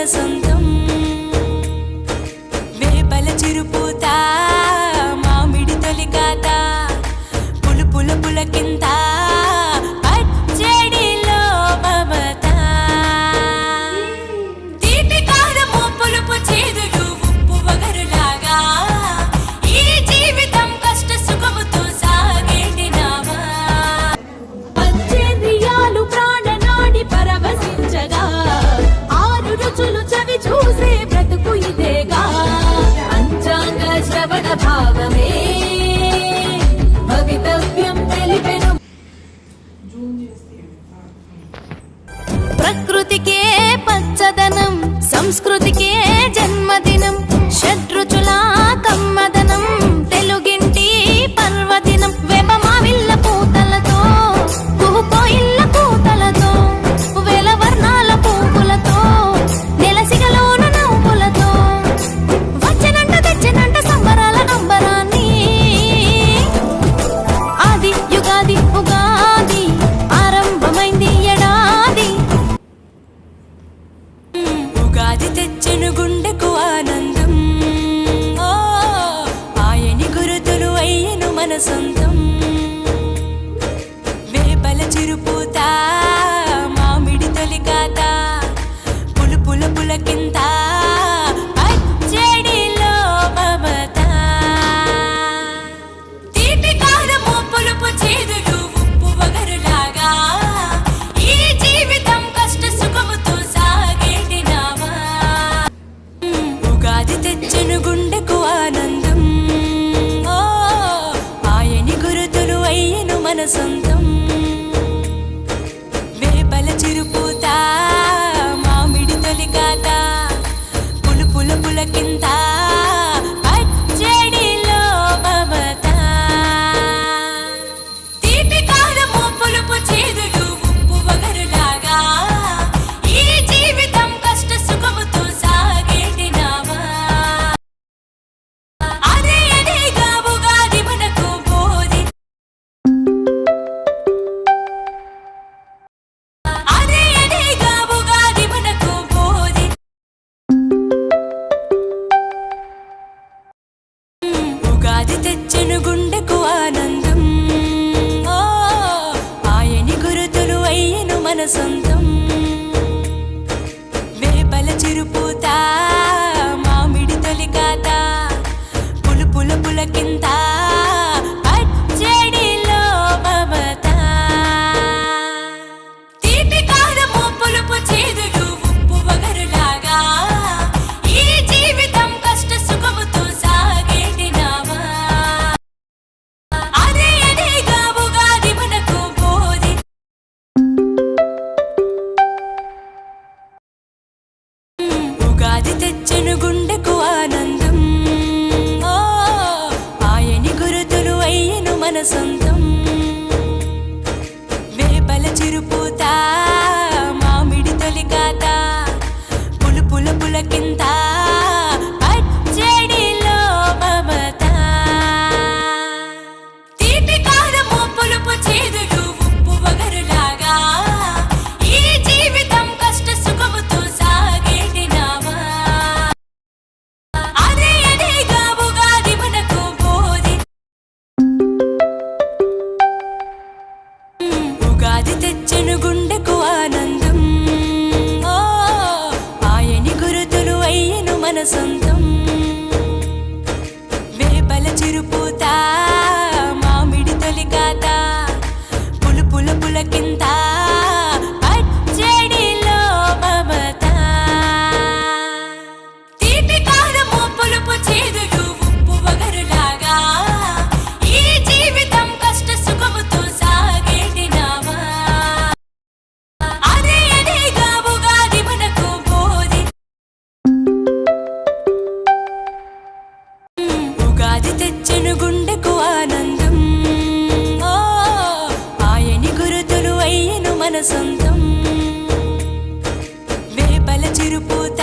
సొంతం వేపల చిరుపూత మామిడి తొలికాత పులుపుల పులకింత పచ్చడిలో మమత తీపి కారము పులుపు చేదులు ఉప్పు వగరులాగా ఈ జీవితం కష్ట సుఖముతో సాగేటి నావా పంచేంద్రియాలు ప్రాణనాడి పరవశించగా ఆరు రుచులు చవి చూసే బ్రతుకు ఇదేగా పంచాంగ శ్రవణ భావమే భవితవ్యం తెలిపెను ప్రకృతికే పచ్చదనం సంస్కృతికే జన్మదినం షడ్రుచుల కమ్మదనం తెలుగింటి పర్వదినం వేప మావిళ్ళ పూతలతో కుహుకోయిళ్ళ పూతలతో వేల వర్ణాల పువ్వులతో నెలసిగలోన నవ్వులతో వచ్చనంట తెచ్చనంట సంబరాల నంబరాన్ని ఆది యుగాది ఉగాది ఆరంభమైంది ఎడాది ఉగాది తెచ్చెను గుండెకు ఆనందం ఓ ఆయని గురుతులు అయ్యెను మన సొంతం వేపల చిరుపూత మామిడి తొలికాత పులుపుల పులకింత పచ్చడిలో మమత తీపి కారము పులుపు చేదులు ఉప్పు వగరులాగా ఈ జీవితం కష్ట సుఖముతో సాగేటి నావా ఉగాది తెచ్చెను గుండెకు ఆనందం ఓ ఆయని గురుతులు అయ్యెను మన సొంతం వేపల చిరుపూత మామిడి తొలికాత పులుపుల పులకింత పచ్చడిలో మమత తీపి కారము పులుపు చేదులు ఉప్పు వగరులాగా ఈ జీవితం కష్ట సుఖముతో సాగేటి నావా అదే అదేగా ఉగాది మనకు బోధి అదే అదేగా ఉగాది మనకు బోధి ఉగాది తెచ్చెను గుండెకు ఆనందం ఓ ఆయని గురుతులు అయ్యెను మన సొంతం వేపల చిరుపూత మామిడి తొలికాత పులుపుల పులకింత పచ్చడిలో మమత తీపి కారము పులుపు చేదులు ఉప్పు వగరులాగా ఈ జీవితం కష్ట సుఖముతో సాగేటి నావా అదే అదేగా ఉగాది మనకు బోధి ఉగాది తెచ్చెను గుండెకు ఆనందం ఓ ఆయని గురుతులు అయ్యెను మన సొంతం వేపల చిరుపూత మామిడి తొలికాత పులుపుల పులకింత పచ్చడిలో మమత తీపి కారము పులుపు చేదులు ఉప్పు వగరులాగా ఈ జీవితం కష్ట సుఖముతో సాగేటి నావా అదే అదేగా ఉగాది మనకు బోధి ఉగాది తెచ్చెను గుండెకు ఆనందం ఓ ఆయని గురుతులు అయ్యెను మన సొంతం వేపల చిరుపూత మామిడి తొలికాత పులుపుల పులకింత పచ్చడిలో మమత తీపి కారము పులుపు చేదులు ఉప్పు వగరులాగా ఈ జీవితం కష్ట సుఖముతో సాగేటి నావా అదే అదేగా ఉగాది మనకు బోధి ఉగాది తెచ్చెను గుండెకు ఆనందం ఓ ఆయని గురుతులు అయ్యెను మన సొంతం వేపల చిరుపూత